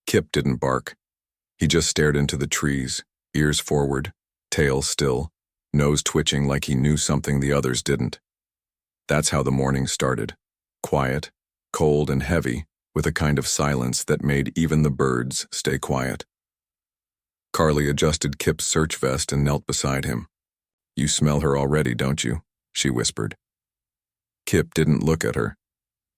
Kip didn't bark. He just stared into the trees, ears forward, tail still, nose twitching like he knew something the others didn't. That's how the morning started. Quiet, cold and heavy, with a kind of silence that made even the birds stay quiet. Carly adjusted Kip's search vest and knelt beside him. "You smell her already, don't you?" she whispered. Kip didn't look at her.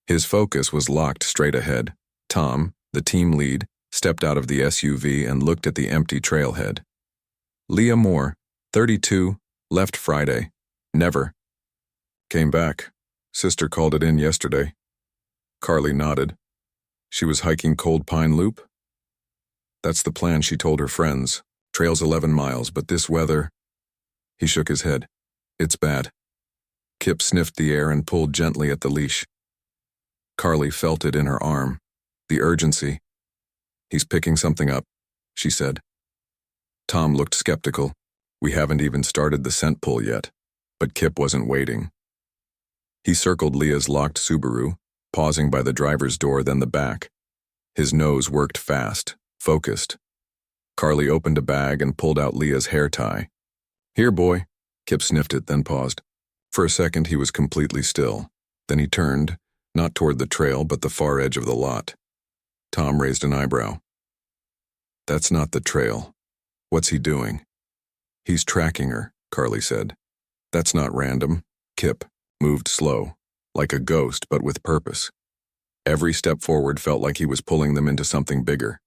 His focus was locked straight ahead. Tom, the team lead, stepped out of the SUV and looked at the empty trailhead. "Leah Moore, 32, left Friday. Never. Came back. Sister called it in yesterday." Carly nodded. "She was hiking Cold Pine Loop?" "That's the plan," she told her friends. "Trail's 11 miles, but this weather—" He shook his head. "It's bad." Kip sniffed the air and pulled gently at the leash. Carly felt it in her arm. The urgency. "He's picking something up," she said. Tom looked skeptical. "We haven't even started the scent pull yet." But Kip wasn't waiting. He circled Leah's locked Subaru, pausing by the driver's door, then the back. His nose worked fast, focused. Carly opened a bag and pulled out Leah's hair tie. "Here, boy." Kip sniffed it, then paused. For a second he was completely still. Then he turned, not toward the trail but the far edge of the lot. Tom raised an eyebrow. "That's not the trail. What's he doing?" "He's tracking her," Carly said. "That's not random." Kip moved slow, like a ghost but with purpose. Every step forward felt like he was pulling them into something bigger.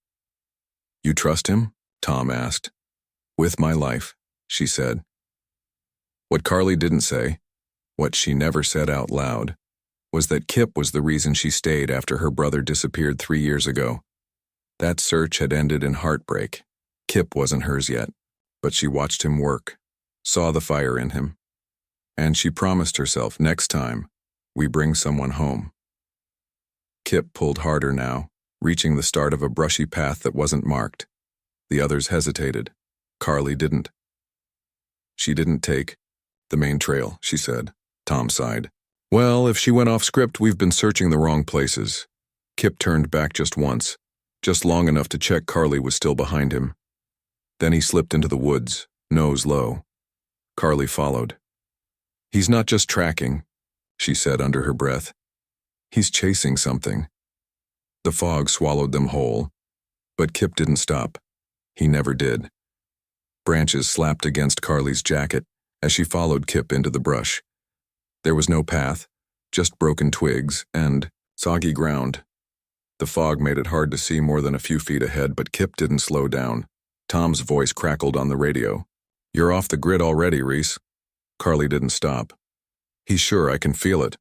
"You trust him?" Tom asked. "With my life," she said. What Carly didn't say, what she never said out loud, was that Kip was the reason she stayed after her brother disappeared 3 years ago. That search had ended in heartbreak. Kip wasn't hers yet, but she watched him work, saw the fire in him. And she promised herself, next time, we bring someone home. Kip pulled harder now, reaching the start of a brushy path that wasn't marked. The others hesitated. Carly didn't. "She didn't take the main trail," she said. Tom sighed. "Well, if she went off script, we've been searching the wrong places." Kip turned back just once, just long enough to check Carly was still behind him. Then he slipped into the woods, nose low. Carly followed. "He's not just tracking," she said under her breath. "He's chasing something." The fog swallowed them whole, but Kip didn't stop. He never did. Branches slapped against Carly's jacket as she followed Kip into the brush. There was no path, just broken twigs and soggy ground. The fog made it hard to see more than a few feet ahead, but Kip didn't slow down. Tom's voice crackled on the radio. "You're off the grid already, Reese." Carly didn't stop. "He's sure, I can feel it."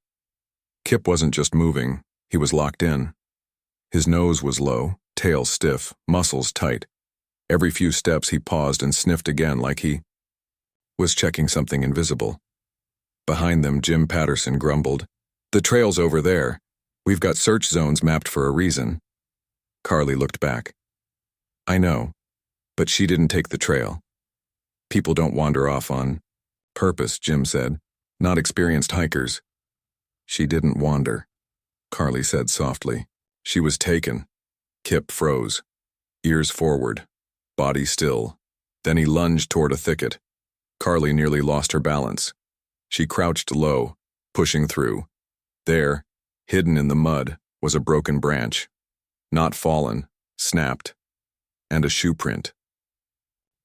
Kip wasn't just moving, he was locked in. His nose was low, tail stiff, muscles tight. Every few steps he paused and sniffed again like he was checking something invisible. Behind them, Jim Patterson grumbled, "The trail's over there. We've got search zones mapped for a reason." Carly looked back. "I know, but she didn't take the trail. People don't wander off on purpose," Jim said. "Not experienced hikers." "She didn't wander," Carly said softly. "She was taken." Kip froze, ears forward, body still. Then he lunged toward a thicket. Carly nearly lost her balance. She crouched low, pushing through. There, hidden in the mud, was a broken branch. Not fallen, snapped, and a shoe print.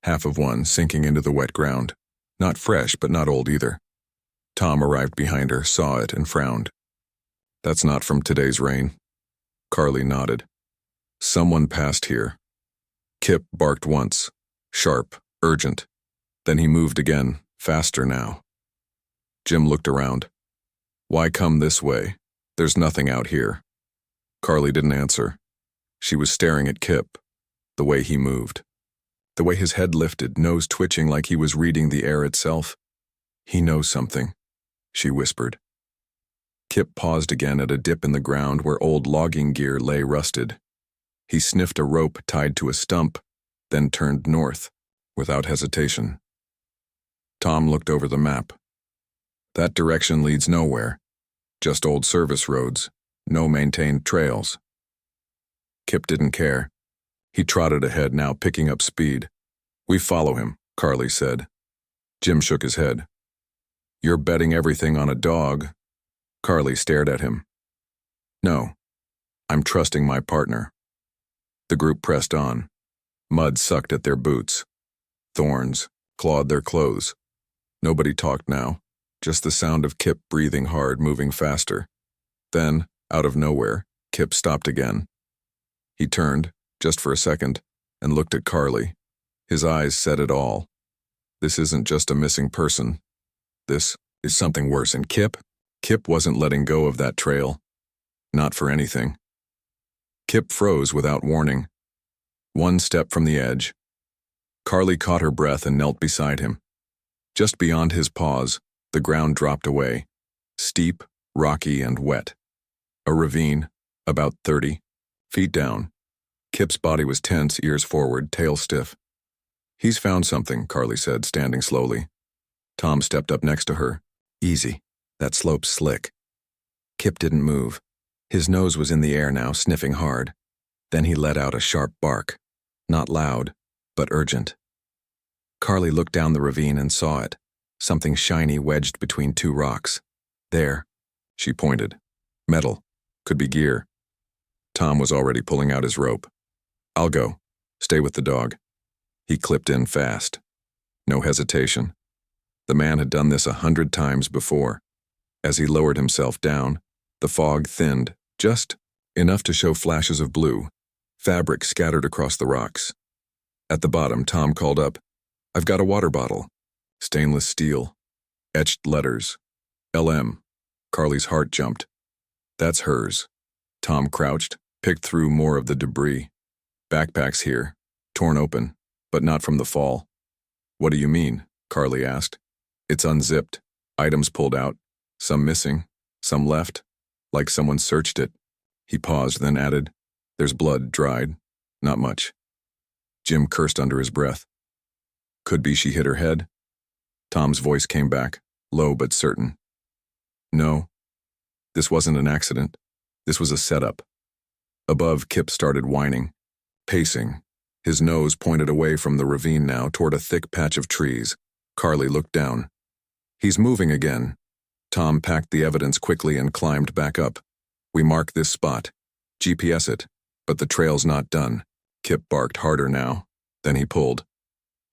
Half of one sinking into the wet ground. Not fresh, but not old either. Tom arrived behind her, saw it, and frowned. "That's not from today's rain." Carly nodded. "Someone passed here." Kip barked once, sharp, urgent. Then he moved again, faster now. Jim looked around. "Why come this way? There's nothing out here." Carly didn't answer. She was staring at Kip, the way he moved. The way his head lifted, nose twitching like he was reading the air itself. "He knows something," she whispered. Kip paused again at a dip in the ground where old logging gear lay rusted. He sniffed a rope tied to a stump, then turned north, without hesitation. Tom looked over the map. "That direction leads nowhere. Just old service roads, no maintained trails." Kip didn't care. He trotted ahead now, picking up speed. "We follow him," Carly said. Jim shook his head. "You're betting everything on a dog." Carly stared at him. "No, I'm trusting my partner." The group pressed on. Mud sucked at their boots. Thorns clawed their clothes. Nobody talked now, just the sound of Kip breathing hard, moving faster. Then, out of nowhere, Kip stopped again. He turned, just for a second, and looked at Carly. His eyes said it all. This isn't just a missing person. This is something worse, and Kip wasn't letting go of that trail. Not for anything. Kip froze without warning. One step from the edge. Carly caught her breath and knelt beside him. Just beyond his paws, the ground dropped away. Steep, rocky, and wet. A ravine, about 30 feet down. Kip's body was tense, ears forward, tail stiff. "He's found something," Carly said, standing slowly. Tom stepped up next to her. "Easy. That slope's slick." Kip didn't move. His nose was in the air now, sniffing hard. Then he let out a sharp bark. Not loud, but urgent. Carly looked down the ravine and saw it. Something shiny wedged between two rocks. "There," she pointed. "Metal. Could be gear." Tom was already pulling out his rope. "I'll go. Stay with the dog." He clipped in fast. No hesitation. The man had done this 100 times before. As he lowered himself down, the fog thinned, just enough to show flashes of blue, fabric scattered across the rocks. At the bottom, Tom called up, "I've got a water bottle." Stainless steel. Etched letters. LM. Carly's heart jumped. "That's hers." Tom crouched, picked through more of the debris. "Backpack's here, torn open, but not from the fall." "What do you mean?" Carly asked. "It's unzipped, items pulled out, some missing, some left, like someone searched it." He paused, then added, "There's blood, dried, not much." Jim cursed under his breath. "Could be she hit her head." Tom's voice came back, low but certain. "No, this wasn't an accident. This was a setup." Above, Kip started whining, pacing. His nose pointed away from the ravine now toward a thick patch of trees. Carly looked down. "He's moving again." Tom packed the evidence quickly and climbed back up. "We mark this spot. GPS it, but the trail's not done." Kip barked harder now. Then he pulled.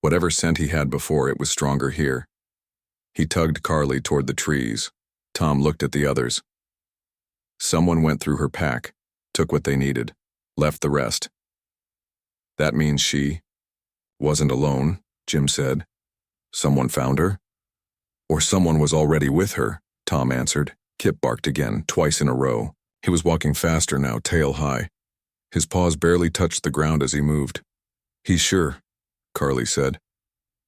Whatever scent he had before, it was stronger here. He tugged Carly toward the trees. Tom looked at the others. Someone went through her pack, took what they needed, left the rest. "That means she wasn't alone," Jim said. "Someone found her?" "Or someone was already with her," Tom answered. Kip barked again, twice in a row. He was walking faster now, tail high. His paws barely touched the ground as he moved. "He's sure," Carly said.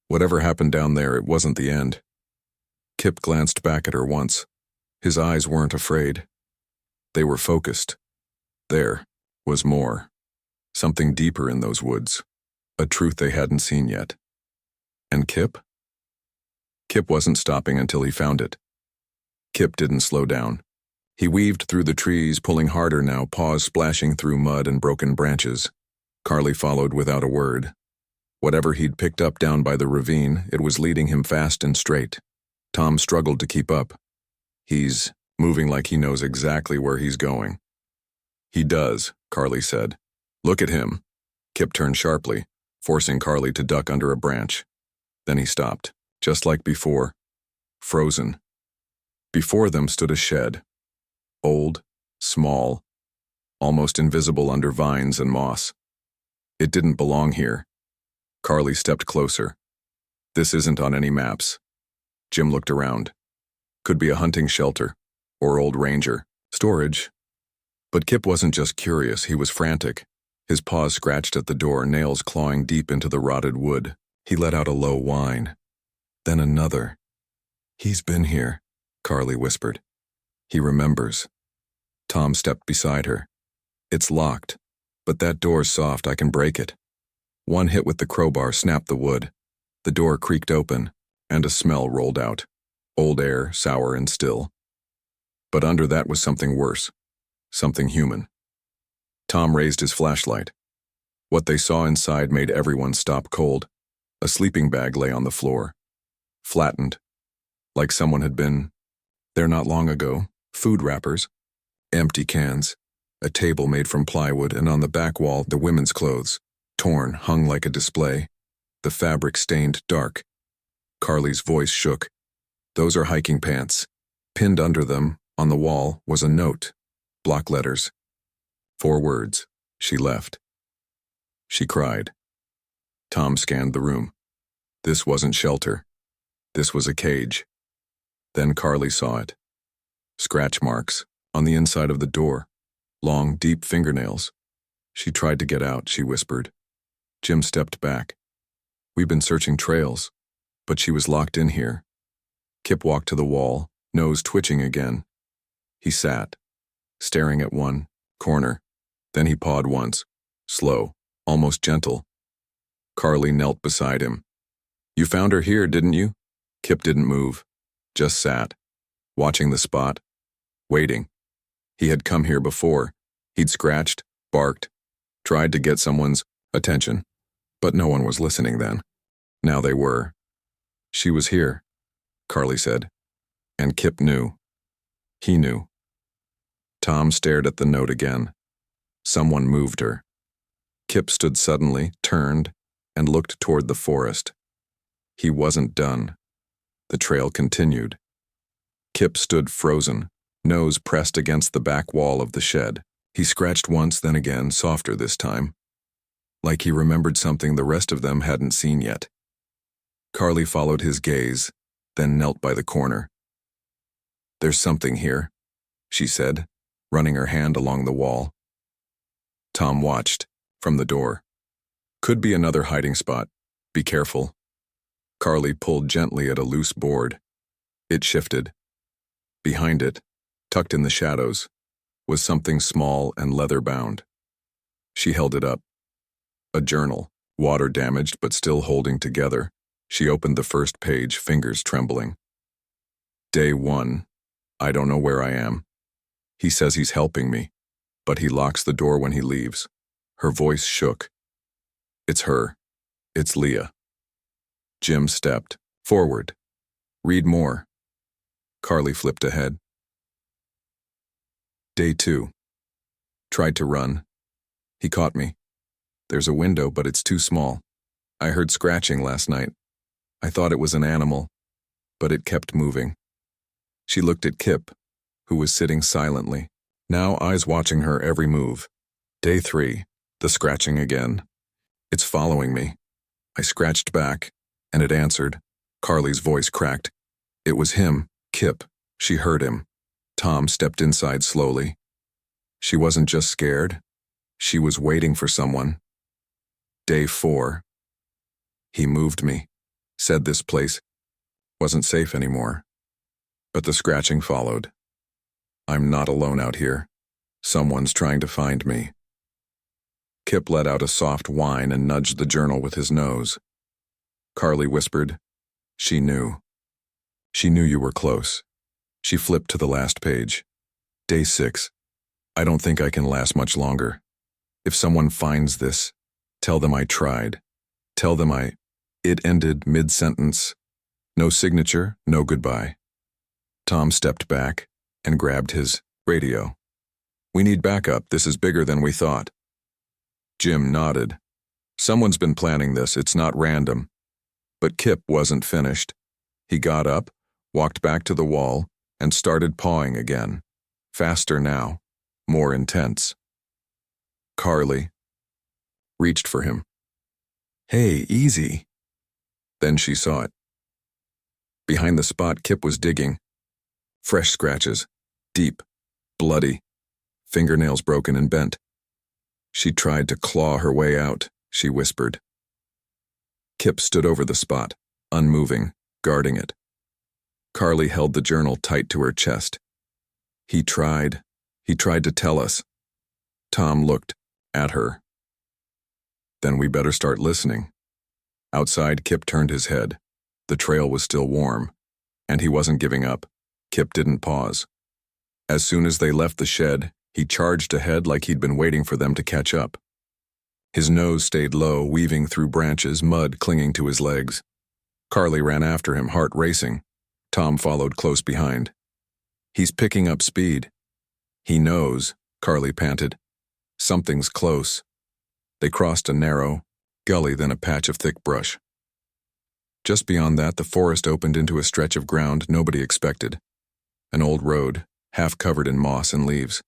"Whatever happened down there, it wasn't the end." Kip glanced back at her once. His eyes weren't afraid. They were focused. There was more. Something deeper in those woods. A truth they hadn't seen yet. And Kip? Kip wasn't stopping until he found it. Kip didn't slow down. He weaved through the trees, pulling harder now, paws splashing through mud and broken branches. Carly followed without a word. Whatever he'd picked up down by the ravine, it was leading him fast and straight. Tom struggled to keep up. "He's moving like he knows exactly where he's going." "He does," Carly said. "Look at him." Kip turned sharply, forcing Carly to duck under a branch. Then he stopped, just like before, frozen. Before them stood a shed. Old, small, almost invisible under vines and moss. It didn't belong here. Carly stepped closer. "This isn't on any maps." Jim looked around. Could be a hunting shelter, or old ranger, storage. But Kip wasn't just curious, he was frantic. His paws scratched at the door, nails clawing deep into the rotted wood. He let out a low whine. Then another. "He's been here," Carly whispered. "He remembers." Tom stepped beside her. "It's locked, but that door's soft, I can break it." One hit with the crowbar snapped the wood. The door creaked open, and a smell rolled out. Old air, sour and still. But under that was something worse. Something human. Tom raised his flashlight. What they saw inside made everyone stop cold. A sleeping bag lay on the floor, flattened, like someone had been there not long ago. Food wrappers, empty cans, a table made from plywood, and on the back wall the women's clothes, torn, hung like a display, the fabric stained dark. Carly's voice shook. Those are hiking pants. Pinned under them, on the wall, was a note, block letters. 4 words. She left. She cried. Tom scanned the room. This wasn't shelter. This was a cage. Then Carly saw it. Scratch marks on the inside of the door. Long, deep fingernails. She tried to get out, she whispered. Jim stepped back. We've been searching trails, but she was locked in here. Kip walked to the wall, nose twitching again. He sat, staring at one corner. Then he pawed once, slow, almost gentle. Carly knelt beside him. You found her here, didn't you? Kip didn't move, just sat, watching the spot, waiting. He had come here before. He'd scratched, barked, tried to get someone's attention, but no one was listening then. Now they were. She was here, Carly said, and Kip knew. He knew. Tom stared at the note again. Someone moved her. Kip stood suddenly, turned, and looked toward the forest. He wasn't done. The trail continued. Kip stood frozen, nose pressed against the back wall of the shed. He scratched once, then again, softer this time, like he remembered something the rest of them hadn't seen yet. Carly followed his gaze, then knelt by the corner. There's something here, she said, running her hand along the wall. Tom watched, from the door. Could be another hiding spot. Be careful. Carly pulled gently at a loose board. It shifted. Behind it, tucked in the shadows, was something small and leather-bound. She held it up. A journal, water-damaged but still holding together. She opened the first page, fingers trembling. Day 1. I don't know where I am. He says he's helping me, but he locks the door when he leaves. Her voice shook. It's her. It's Leah. Jim stepped forward. Read more. Carly flipped ahead. Day 2. Tried to run. He caught me. There's a window, but it's too small. I heard scratching last night. I thought it was an animal, but it kept moving. She looked at Kip, who was sitting silently, now eyes watching her every move. Day 3. The scratching again. It's following me. I scratched back, and it answered. Carly's voice cracked. It was him, Kip. She heard him. Tom stepped inside slowly. She wasn't just scared. She was waiting for someone. Day 4. He moved me, said this place wasn't safe anymore. But the scratching followed. I'm not alone out here. Someone's trying to find me. Kip let out a soft whine and nudged the journal with his nose. Carly whispered, She knew. She knew you were close. She flipped to the last page. Day 6. I don't think I can last much longer. If someone finds this, tell them I tried. Tell them It ended mid-sentence. No signature, no goodbye. Tom stepped back and grabbed his radio. We need backup. This is bigger than we thought. Jim nodded. Someone's been planning this. It's not random. But Kip wasn't finished. He got up, walked back to the wall, and started pawing again. Faster now, more intense. Carly reached for him. Hey, easy. Then she saw it. Behind the spot Kip was digging. Fresh scratches, deep, bloody, fingernails broken and bent. She tried to claw her way out, she whispered. Kip stood over the spot, unmoving, guarding it. Carly held the journal tight to her chest. He tried to tell us. Tom looked at her. Then we better start listening. Outside, Kip turned his head. The trail was still warm, and he wasn't giving up. Kip didn't pause. As soon as they left the shed, he charged ahead like he'd been waiting for them to catch up. His nose stayed low, weaving through branches, mud clinging to his legs. Carly ran after him, heart racing. Tom followed close behind. He's picking up speed. He knows, Carly panted. Something's close. They crossed a narrow gully, then a patch of thick brush. Just beyond that, the forest opened into a stretch of ground nobody expected. An old road, half covered in moss and leaves.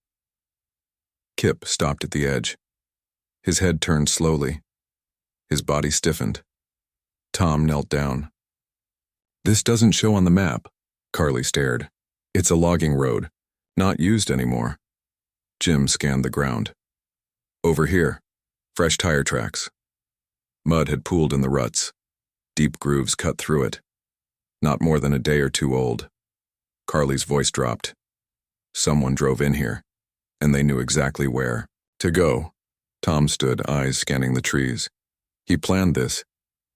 Kip stopped at the edge. His head turned slowly. His body stiffened. Tom knelt down. This doesn't show on the map, Carly stared. It's a logging road, not used anymore. Jim scanned the ground. Over here, fresh tire tracks. Mud had pooled in the ruts. Deep grooves cut through it. Not more than a day or two old. Carly's voice dropped. Someone drove in here, and they knew exactly where to go. Tom stood, eyes scanning the trees. He planned this.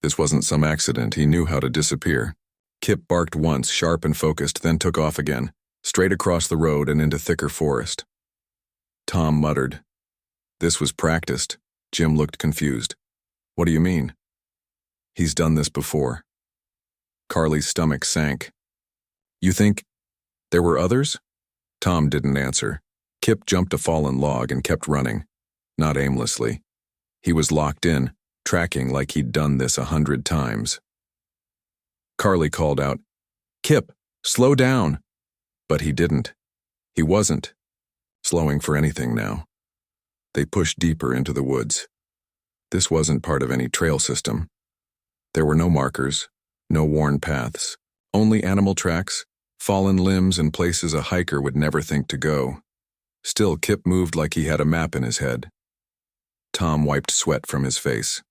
This wasn't some accident. He knew how to disappear. Kip barked once, sharp and focused, then took off again, straight across the road and into thicker forest. Tom muttered. This was practiced. Jim looked confused. What do you mean? He's done this before. Carly's stomach sank. You think there were others? Tom didn't answer. Kip jumped a fallen log and kept running, not aimlessly. He was locked in, tracking like he'd done this 100 times. Carly called out, Kip, slow down. But he didn't. He wasn't slowing for anything now. They pushed deeper into the woods. This wasn't part of any trail system. There were no markers, no worn paths, only animal tracks, fallen limbs, and places a hiker would never think to go. Still, Kip moved like he had a map in his head. Tom wiped sweat from his face.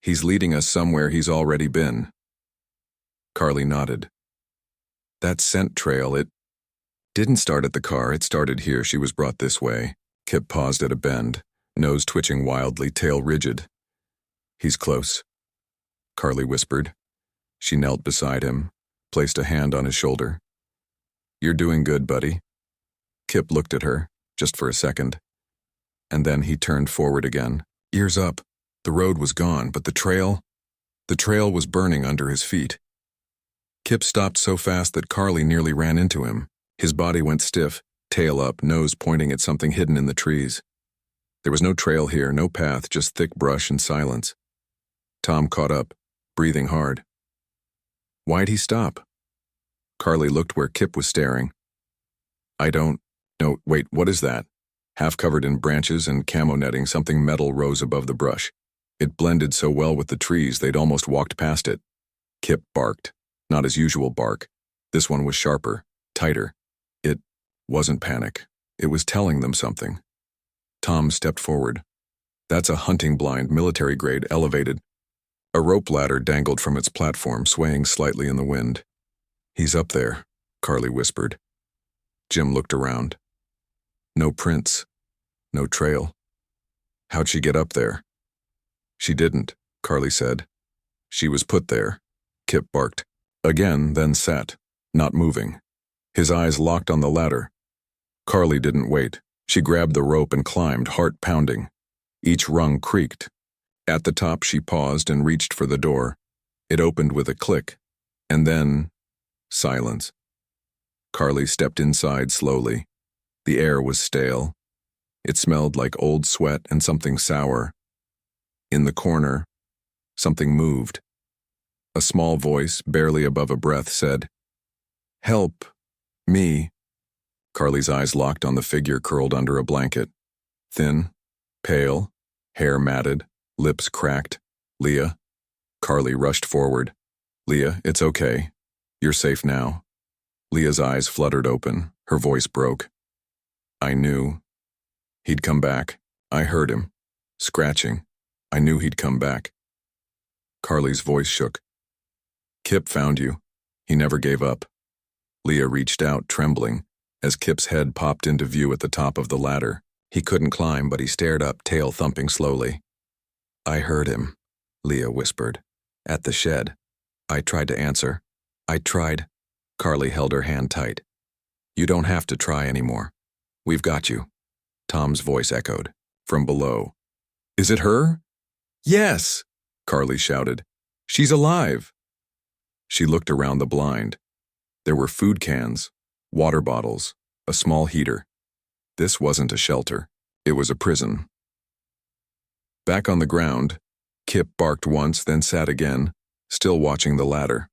He's leading us somewhere he's already been. Carly nodded. That scent trail, it didn't start at the car, it started here. She was brought this way. Kip paused at a bend, nose twitching wildly, tail rigid. He's close, Carly whispered. She knelt beside him, placed a hand on his shoulder. You're doing good, buddy. Kip looked at her, just for a second. And then he turned forward again, ears up. The road was gone, but the trail was burning under his feet. Kip stopped so fast that Carly nearly ran into him. His body went stiff, tail up, nose pointing at something hidden in the trees. There was no trail here, no path, just thick brush and silence. Tom caught up, breathing hard. Why'd he stop? Carly looked where Kip was staring. No, wait, what is that? Half covered in branches and camo netting, something metal rose above the brush. It blended so well with the trees they'd almost walked past it. Kip barked, not his usual bark. This one was sharper, tighter. It wasn't panic. It was telling them something. Tom stepped forward. That's a hunting blind, military grade, elevated. A rope ladder dangled from its platform, swaying slightly in the wind. He's up there, Carly whispered. Jim looked around. No prints. No trail. How'd she get up there? She didn't, Carly said. She was put there. Kip barked. Again, then sat, not moving. His eyes locked on the ladder. Carly didn't wait. She grabbed the rope and climbed, heart pounding. Each rung creaked. At the top, she paused and reached for the door. It opened with a click, and then silence. Carly stepped inside slowly. The air was stale. It smelled like old sweat and something sour. In the corner, something moved. A small voice, barely above a breath, said, Help me. Carly's eyes locked on the figure curled under a blanket. Thin, pale, hair matted, lips cracked. Leah. Carly rushed forward. Leah, it's okay. You're safe now. Leah's eyes fluttered open. Her voice broke. I knew. He'd come back. I heard him. Scratching. I knew he'd come back. Carly's voice shook. Kip found you. He never gave up. Leah reached out, trembling, as Kip's head popped into view at the top of the ladder. He couldn't climb, but he stared up, tail thumping slowly. I heard him, Leah whispered. At the shed. I tried to answer. I tried. Carly held her hand tight. You don't have to try anymore. We've got you. Tom's voice echoed. From below. Is it her? Yes, Carly shouted. She's alive. She looked around the blind. There were food cans, water bottles, a small heater. This wasn't a shelter. It was a prison. Back on the ground, Kip barked once, then sat again, still watching the ladder.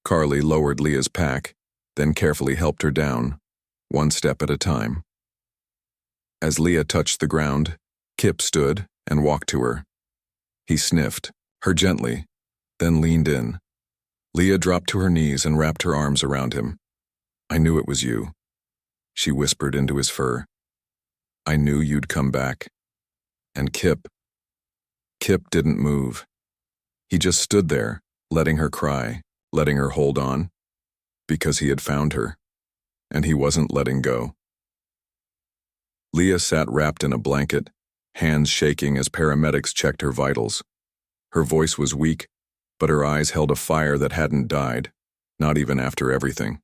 Carly lowered Leah's pack, then carefully helped her down, one step at a time. As Leah touched the ground, Kip stood and walked to her. He sniffed, her gently, then leaned in. Leah dropped to her knees and wrapped her arms around him. I knew it was you, she whispered into his fur. I knew you'd come back. And Kip didn't move. He just stood there, letting her cry, letting her hold on, because he had found her, and he wasn't letting go. Leah sat wrapped in a blanket, hands shaking as paramedics checked her vitals. Her voice was weak, but her eyes held a fire that hadn't died, not even after everything.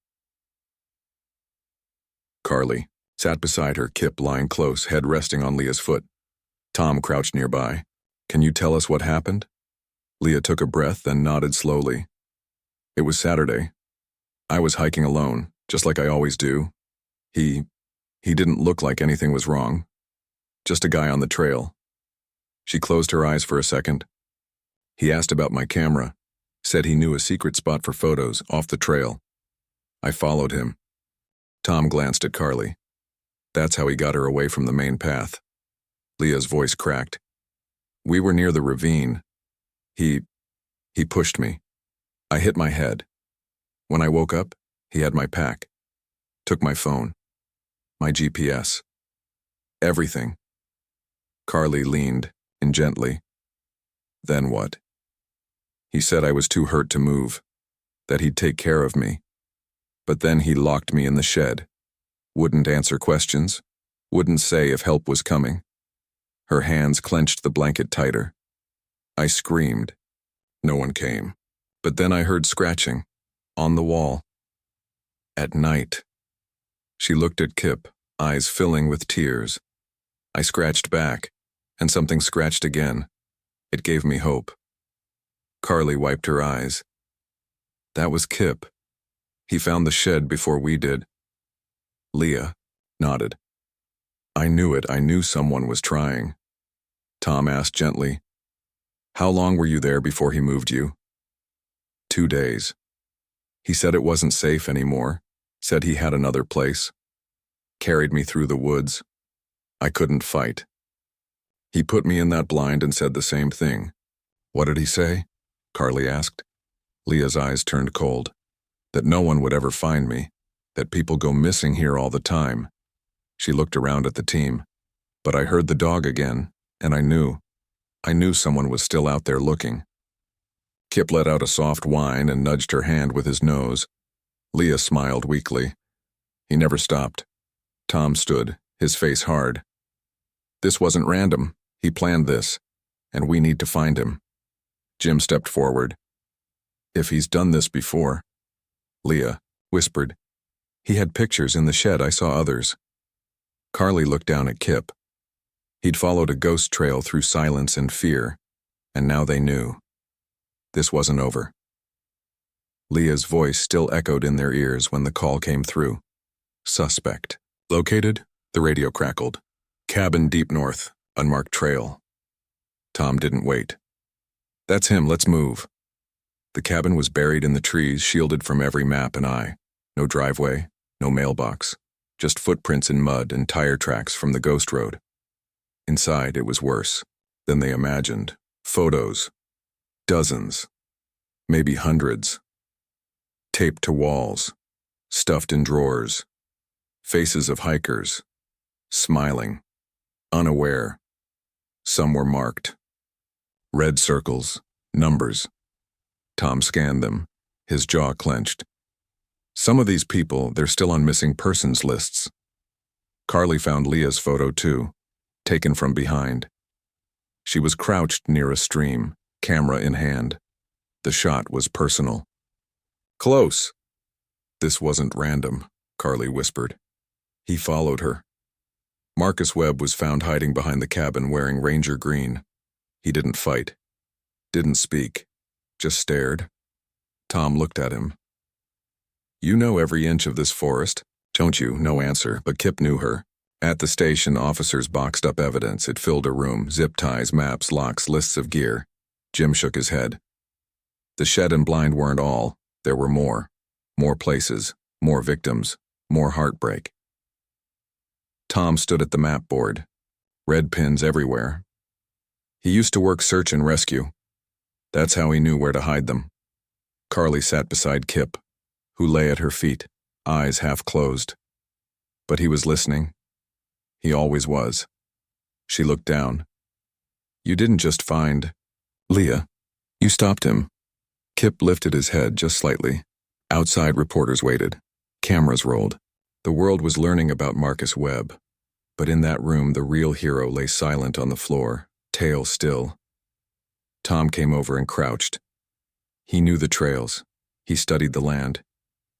Carly sat beside her, Kip lying close, head resting on Leah's foot. Tom crouched nearby. Can you tell us what happened? Leah took a breath, then nodded slowly. It was Saturday. I was hiking alone, just like I always do. He didn't look like anything was wrong. Just a guy on the trail. She closed her eyes for a second. He asked about my camera, said he knew a secret spot for photos off the trail. I followed him. Tom glanced at Carly. That's how he got her away from the main path. Leah's voice cracked. We were near the ravine. He pushed me. I hit my head. When I woke up, he had my pack. Took my phone. My GPS. Everything. Carly leaned in gently. Then what? He said I was too hurt to move, that he'd take care of me. But then he locked me in the shed. Wouldn't answer questions. Wouldn't say if help was coming. Her hands clenched the blanket tighter. I screamed. No one came. But then I heard scratching. On the wall. At night. She looked at Kip, eyes filling with tears. I scratched back, and something scratched again. It gave me hope. Carly wiped her eyes. That was Kip. He found the shed before we did. Leah nodded. I knew it. I knew someone was trying. Tom asked gently, how long were you there before he moved you? 2 days. He said it wasn't safe anymore, said he had another place. Carried me through the woods. I couldn't fight. He put me in that blind and said the same thing. What did he say? Carly asked. Leah's eyes turned cold. That no one would ever find me, that people go missing here all the time. She looked around at the team. But I heard the dog again, and I knew someone was still out there looking. Kip let out a soft whine and nudged her hand with his nose. Leah smiled weakly. He never stopped. Tom stood, his face hard. This wasn't random. He planned this, and we need to find him. Jim stepped forward. If he's done this before. Leah whispered. He had pictures in the shed. I saw others. Carly looked down at Kip. He'd followed a ghost trail through silence and fear, and now they knew. This wasn't over. Leah's voice still echoed in their ears when the call came through. Suspect. Located? The radio crackled. Cabin deep north, unmarked trail. Tom didn't wait. That's him, let's move. The cabin was buried in the trees, shielded from every map and eye. No driveway, no mailbox, just footprints in mud and tire tracks from the ghost road. Inside, it was worse than they imagined. Photos. Dozens. Maybe hundreds. Taped to walls. Stuffed in drawers. Faces of hikers. Smiling. Unaware. Some were marked. Red circles. Numbers. Tom scanned them, his jaw clenched. Some of these people, they're still on missing persons lists. Carly found Leah's photo too, taken from behind. She was crouched near a stream, camera in hand. The shot was personal. Close. This wasn't random, Carly whispered. He followed her. Marcus Webb was found hiding behind the cabin wearing Ranger green. He didn't fight, didn't speak, just stared. Tom looked at him. "You know every inch of this forest, don't you?" No answer, but Kip knew her. At the station, officers boxed up evidence. It filled a room: zip ties, maps, locks, lists of gear. Jim shook his head. The shed and blind weren't all. There were more. More places, more victims, more heartbreak. Tom stood at the map board. Red pins everywhere. He used to work search and rescue. That's how he knew where to hide them. Carly sat beside Kip, who lay at her feet, eyes half closed. But he was listening. He always was. She looked down. "You didn't just find Leah. You stopped him." Kip lifted his head just slightly. Outside, reporters waited. Cameras rolled. The world was learning about Marcus Webb. But in that room, the real hero lay silent on the floor, tail still. Tom came over and crouched. He knew the trails. He studied the land.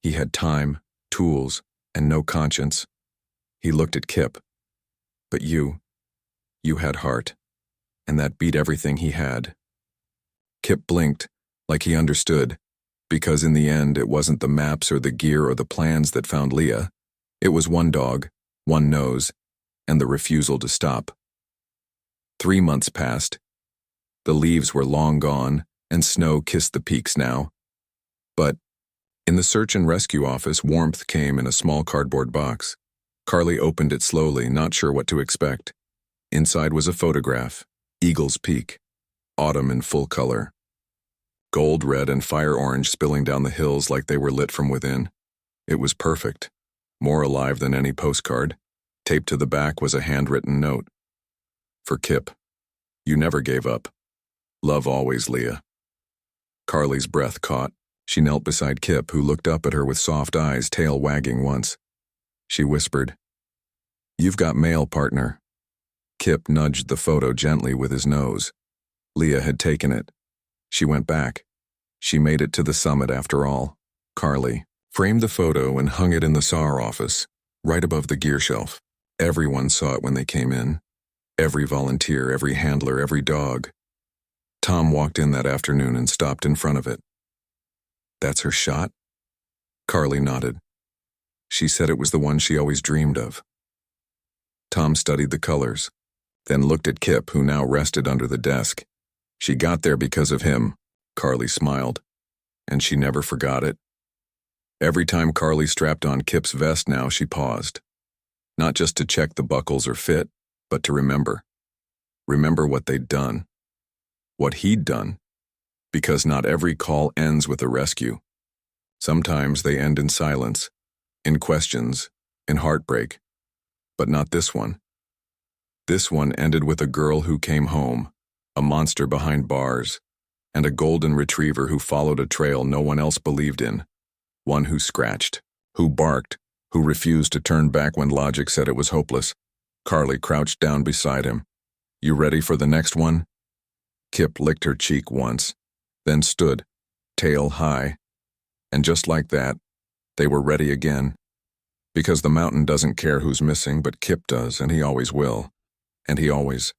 He had time, tools, and no conscience. He looked at Kip. "But you had heart, and that beat everything he had." Kip blinked, like he understood, because in the end it wasn't the maps or the gear or the plans that found Leah. It was one dog, one nose, and the refusal to stop. 3 months passed. The leaves were long gone, and snow kissed the peaks now. But in the search and rescue office, warmth came in a small cardboard box. Carly opened it slowly, not sure what to expect. Inside was a photograph: Eagle's Peak, autumn in full color. Gold, red, and fire orange spilling down the hills like they were lit from within. It was perfect, more alive than any postcard. Taped to the back was a handwritten note. "For Kip, you never gave up. Love always, Leah." Carly's breath caught. She knelt beside Kip, who looked up at her with soft eyes, tail wagging once. She whispered, "You've got mail, partner." Kip nudged the photo gently with his nose. Leah had taken it. She went back. She made it to the summit after all. Carly framed the photo and hung it in the SAR office, right above the gear shelf. Everyone saw it when they came in. Every volunteer, every handler, every dog. Tom walked in that afternoon and stopped in front of it. "That's her shot?" Carly nodded. She said it was the one she always dreamed of. Tom studied the colors, then looked at Kip, who now rested under the desk. "She got there because of him," Carly smiled, and she never forgot it. Every time Carly strapped on Kip's vest now, she paused. Not just to check the buckles or fit, but to remember. Remember what they'd done. What he'd done. Because not every call ends with a rescue. Sometimes they end in silence, in questions, in heartbreak. But not this one. This one ended with a girl who came home, a monster behind bars, and a golden retriever who followed a trail no one else believed in. One who scratched, who barked, who refused to turn back when logic said it was hopeless. Carly crouched down beside him. "You ready for the next one?" Kip licked her cheek once, then stood, tail high. And just like that, they were ready again. Because the mountain doesn't care who's missing, but Kip does, and he always will. And he always